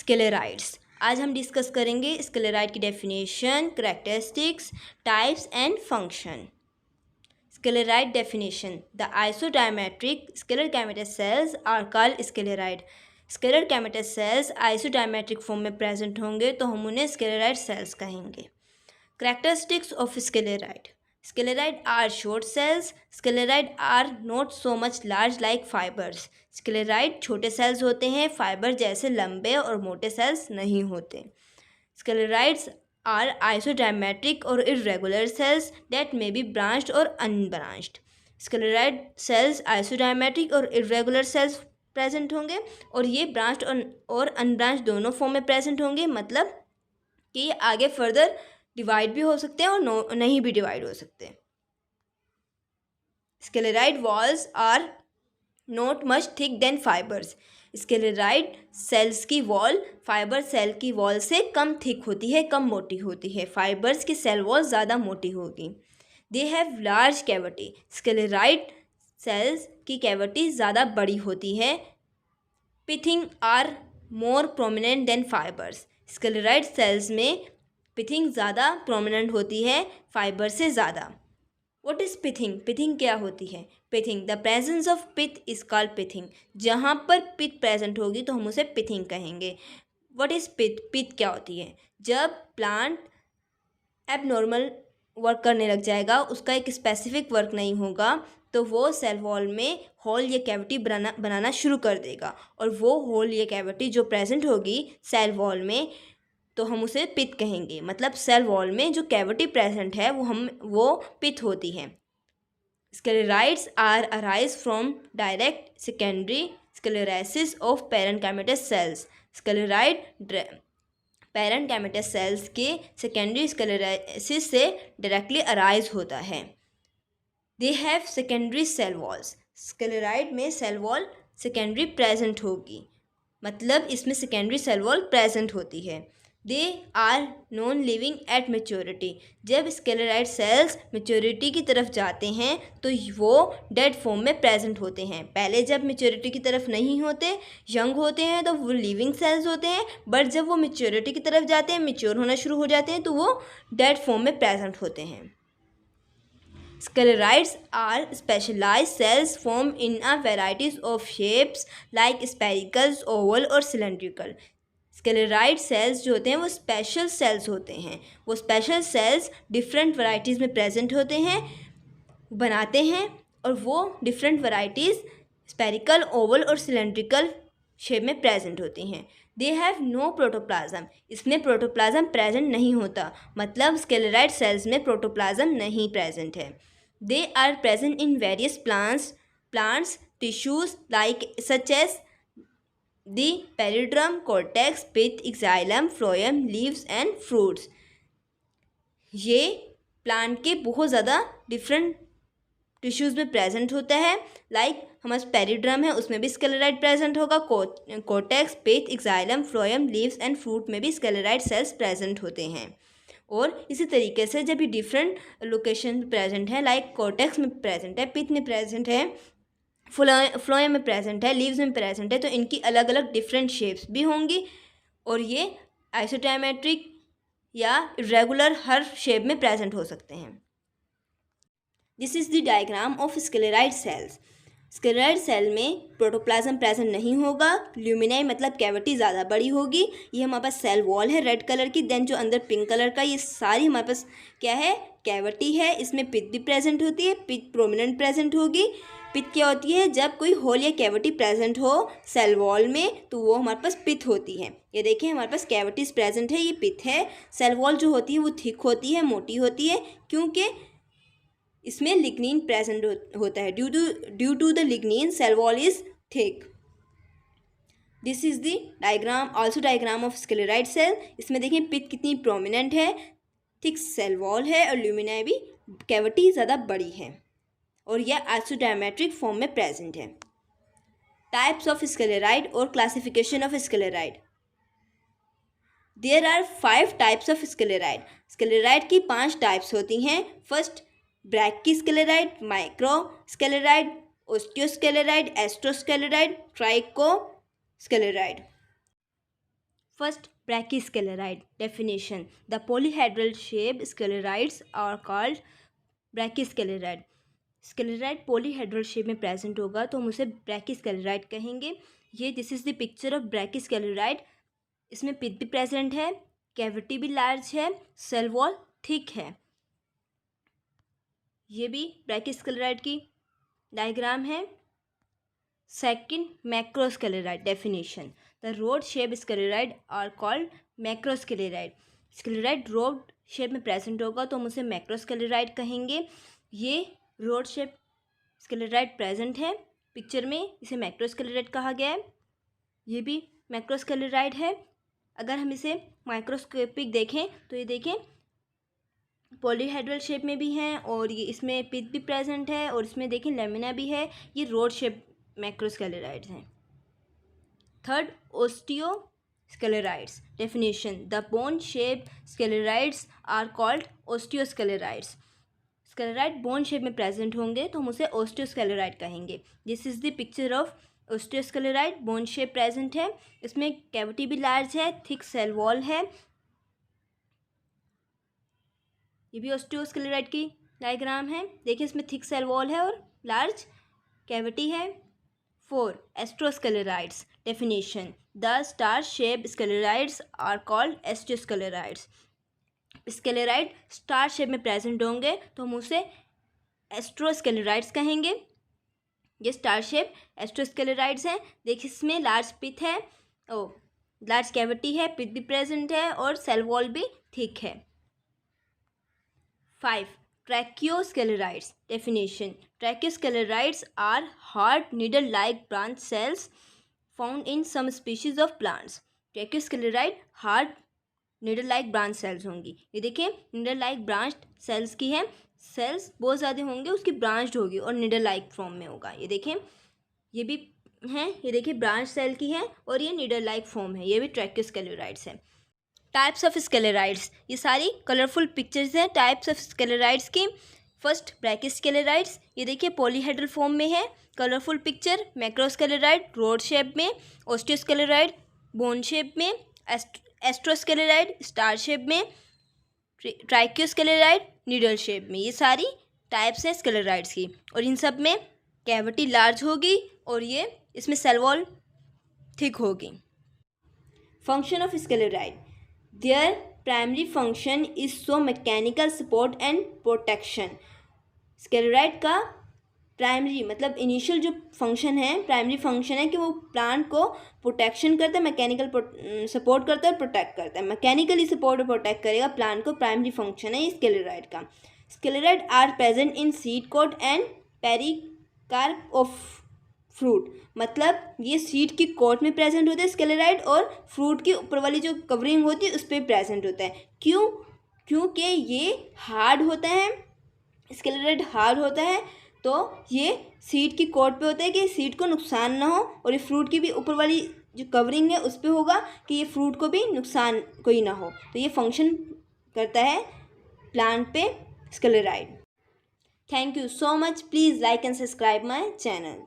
Sclereids. आज हम discuss करेंगे स्क्लेराइड की definition, characteristics, types and function. Sclereid definition: the isodiametric sclerenchymatous cells are called sclereid. Sclerenchymatous cells isodiametric form में present होंगे तो हम उन्हें स्क्लेराइड सेल्स कहेंगे। Characteristics of sclerite: sclerite are short cells. Sclerite are not so much large like fibers. Sclerite छोटे sales होते हैं, fibre जैसे लंबे और मोटे सेल्स नहीं होते। Sclerites are isodiametric or irregular cells that may be branched or unbranched. Sclerite cells isodiametric और irregular cells प्रेजेंट होंगे और ये ब्रांच्ड और अनब्रांच्ड दोनों फॉर्म में प्रेजेंट होंगे, मतलब कि ये आगे फर्दर डिवाइड भी हो सकते हैं और नहीं भी डिवाइड हो सकते। Sclereid walls are not much thick than fibres. Sclereid cells की वॉल फाइबर सेल की वॉल से कम थिक होती है, कम मोटी होती है। फाइबर्स की सेल वॉल ज़्यादा मोटी होगी। They have large cavity. Sclereid cells की कैविटी ज़्यादा बड़ी होती है। Pitting are more prominent than fibres. Sclereid cells में पिथिंग ज़्यादा प्रोमिनेंट होती है फाइबर से ज़्यादा। What is पिथिंग? पिथिंग क्या होती है? Pitting: the presence of pith is called pitting. जहाँ पर पिथ प्रेजेंट होगी तो हम उसे पिथिंग कहेंगे। व्हाट इज़ पिथ? पिथ क्या होती है? जब प्लांट एबनॉर्मल वर्क करने लग जाएगा, उसका एक स्पेसिफिक वर्क नहीं होगा, तो वो सेल वॉल में होल या कैविटी बनाना शुरू कर देगा और वो होल या कैविटी जो प्रेजेंट होगी सेल वॉल में तो हम उसे पिथ कहेंगे। मतलब सेल वॉल में जो कैविटी प्रेजेंट है वो पिथ होती है। Sclereids are arise from direct secondary sclerosis of parenchymatous cells. Sclereid parenchymatous cells के सेकेंडरी स्क्लेरोसिस से डायरेक्टली अराइज होता है। They have secondary cell walls. Sclereid में सेल वॉल सेकेंडरी प्रेजेंट होगी, मतलब इसमें सेकेंडरी सेल वॉल प्रेजेंट होती है। They are non living at maturity. जब स्क्लेराइड सेल्स मेच्योरिटी की तरफ जाते हैं तो वो डेड फॉर्म में प्रेजेंट होते हैं। पहले जब मेच्योरिटी की तरफ नहीं होते, यंग होते हैं, तो वो लिविंग सेल्स होते हैं, बट जब वो मेच्योरिटी की तरफ जाते हैं, मेच्योर होना शुरू हो जाते हैं, तो वो डेड फॉर्म में प्रेजेंट होते हैं। Sclerites are specialized cells formed in a varieties of shapes like sphericals, oval और cylindrical. स्क्लेराइड सेल्स जो होते हैं वो स्पेशल सेल्स होते हैं। वो स्पेशल सेल्स डिफरेंट वैरायटीज़ में प्रेजेंट होते हैं, बनाते हैं, और वो डिफरेंट वैरायटीज़ स्पेरिकल, ओवल और सिलेंड्रिकल शेप में प्रेजेंट होती हैं। They have no protoplasm. इसमें प्रोटोप्लाज्म प्रेजेंट नहीं होता, मतलब स्क्लेराइड सेल्स में प्रोटोप्लाज्म नहीं प्रेजेंट है। They are present in various plants tissues like such as the perioderm, cortex, pith, xylem, phloem, leaves and fruits. ये प्लांट के बहुत ज़्यादा डिफरेंट टिश्यूज़ में प्रेजेंट होता है। लाइक हमारे पेरिड्रम है, उसमें भी स्क्लेराइड प्रेजेंट होगा। Cortex, pith, xylem, phloem, leaves and fruit में भी स्क्लेराइड सेल्स प्रेजेंट होते हैं। और इसी तरीके से जब ये डिफरेंट लोकेशन प्रेजेंट है, लाइक कोर्टेक्स में प्रेजेंट है, पिथ में प्रेजेंट है, फ्लोएम में प्रेजेंट है, लीव्स में प्रेजेंट है, तो इनकी अलग अलग डिफरेंट शेप्स भी होंगी और ये आइसोडायमेट्रिक या इरेगुलर हर शेप में प्रेजेंट हो सकते हैं। This is the diagram of sclereid cells. Sclereid cell में प्रोटोप्लाज्म प्रेजेंट नहीं होगा। ल्यूमिनाई मतलब कैविटी ज़्यादा बड़ी होगी। ये हमारे पास सेल वॉल है रेड कलर की, देन जो अंदर पिंक कलर का, ये सारी हमारे पास क्या है, कैविटी है। इसमें पिथ भी प्रेजेंट होती है, पिथ प्रोमिनेंट प्रेजेंट होगी। पिथ क्या होती है? जब कोई होल या कैविटी प्रेजेंट हो सेल वॉल में तो वो हमारे पास पिथ होती है। ये देखिए हमारे पास कैविटीज प्रेजेंट है, ये पिथ है। सेल वॉल जो होती है वो थिक होती है, मोटी होती है, क्योंकि इसमें लिग्निन प्रेजेंट होता है। Due to the lignin cell wall is thick. This is the diagram, also diagram of sclereid cell. इसमें देखिए पिथ कितनी प्रोमिनेंट है, थिक सेल वॉल है और ल्यूमिनाई भी कैविटी ज़्यादा बड़ी है और यह आइसोडायमेट्रिक फॉर्म में प्रेजेंट है। टाइप्स ऑफ स्क्लेराइड और classification of sclereid. There are 5 types of sclereid. Sclereid की 5 टाइप्स होती हैं। First brachysclereid, microsclereid, osteosclereid, astrosclereid, trichosclereid. First, brachyschleroid definition. The polyhedral shaped scleroids are called brachyschleroid. Sclereid polyhedral shape में present होगा तो हम उसे brachysclereid कहेंगे। ये this is the picture of brachysclereid. इसमें पिथ भी प्रेजेंट है, कैविटी भी लार्ज है, सेल वॉल थिक है। ये भी ब्रैकीस्क्लेराइड की डायग्राम है। Second, macrosclereid definition. The rod shape sclereid are called macrosclereid. Sclereid rod shape में प्रेजेंट होगा तो हम उसे मैक्रोस्क्लेराइड कहेंगे। ये रोड शेप स्क्लेराइड प्रेजेंट है पिक्चर में, इसे मैक्रोस्क्लेराइड कहा गया है। ये भी मैक्रोस्क्लेराइड है। अगर हम इसे माइक्रोस्कोपिक देखें तो ये देखें पॉलीहेड्रल शेप में भी हैं और ये इसमें पिथ भी प्रेजेंट है और इसमें देखें लेमिना भी है। ये रोड शेप मैक्रोस्क्लेराइड्स हैं। Third, osteosclereids definition. The bone shape sclereids are called osteosclereids. Sclereid bone shape में प्रेजेंट होंगे तो हम उसे ओस्टियोस्क्लेराइड कहेंगे। This is the picture of osteosclereid. Bone shape present है, इसमें कैविटी भी लार्ज है, थिक सेल वॉल है। ये भी ओस्टियोस्क्लेराइड की डायग्राम है। देखिए इसमें थिक सेल वॉल है और लार्ज कैविटी है। 4, astrosclereids definition. The star shape sclereids are called astrosclereids. Sclereid star shape में प्रेजेंट होंगे तो हम उसे एस्ट्रोस्क्लेराइड्स कहेंगे। ये स्टार शेप एस्ट्रोस्क्लेराइड्स हैं। देखिए इसमें लार्ज पिथ है, लार्ज कैविटी है, पिथ भी प्रेजेंट है और सेल वॉल भी थिक है। 5, trichosclereids definition. Trichosclereids are hard needle like branch cells found in some species of plants. Trichosclereid hard needle like branch cells होंगी। ये देखिए नीडल लाइक ब्रांच सेल्स की है, सेल्स बहुत ज़्यादा होंगे, उसकी ब्रांच्ड होगी और नीडल लाइक फॉर्म में होगा। ये देखें ये भी हैं, ये देखिए ब्रांच सेल की है और ये नीडल लाइक फॉर्म है। ये भी ट्रैकियोस्क्लेराइड्स है। टाइप्स ऑफ स्क्लेराइड्स, ये सारी कलरफुल पिक्चर्स हैं टाइप्स ऑफ स्क्लेराइड्स की। फर्स्ट, ब्रैकीस्क्लेराइड्स। ये देखिए पॉलीहेड्रल फॉर्म में है, कलरफुल पिक्चर। मैक्रोस्क्लेराइड रोड शेप में, ओस्टियोस्क्लेराइड बोन शेप में, एस्ट्रोस्क्लेराइड स्टार शेप में, ट्राइकियोस्क्लेराइड नीडल शेप में। ये सारी टाइप्स हैं स्क्लेराइड्स की और इन सब में कैविटी लार्ज होगी और ये इसमें सेल वॉल थिक होगी। Function of sclereid. There primary function is so mechanical support and protection. Sclereid का प्राइमरी मतलब इनिशियल जो फंक्शन है, प्राइमरी फंक्शन है कि वो प्लांट को प्रोटेक्शन करता है, मैकेनिकल सपोर्ट करता है और प्रोटेक्ट करता है। मैकेनिकली सपोर्ट और प्रोटेक्ट करेगा प्लांट को, प्राइमरी फंक्शन है स्क्लेराइड का। Sclereid are present in seed coat and pericarp of fruit. मतलब ये सीड की कोट में प्रेजेंट होता है स्क्लेराइड और फ्रूट की ऊपर वाली जो कवरिंग होती है उस पर प्रेजेंट होता है। क्यों? क्योंकि ये हार्ड होता है, स्क्लेराइड हार्ड होता है तो ये सीड की कोट पे होता है कि सीड को नुकसान ना हो और ये फ्रूट की भी ऊपर वाली जो कवरिंग है उस पे होगा कि ये फ्रूट को भी नुकसान कोई ना हो। तो ये फंक्शन करता है प्लांट पे sclereid. Thank you so much. Please like and subscribe my channel.